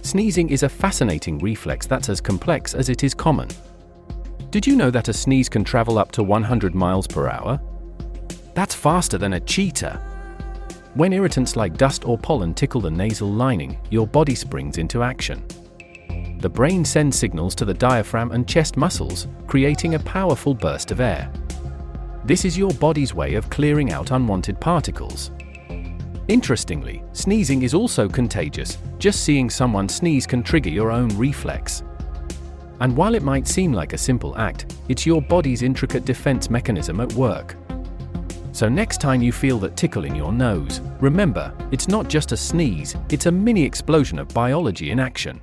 Sneezing is a fascinating reflex that's as complex as it is common. Did you know that a sneeze can travel up to 100 miles per hour? That's faster than a cheetah. When irritants like dust or pollen tickle the nasal lining, your body springs into action. The brain sends signals to the diaphragm and chest muscles, creating a powerful burst of air. This is your body's way of clearing out unwanted particles. Interestingly, sneezing is also contagious. Just seeing someone sneeze can trigger your own reflex. And while it might seem like a simple act, it's your body's intricate defense mechanism at work. So next time you feel that tickle in your nose, remember, it's not just a sneeze, it's a mini explosion of biology in action.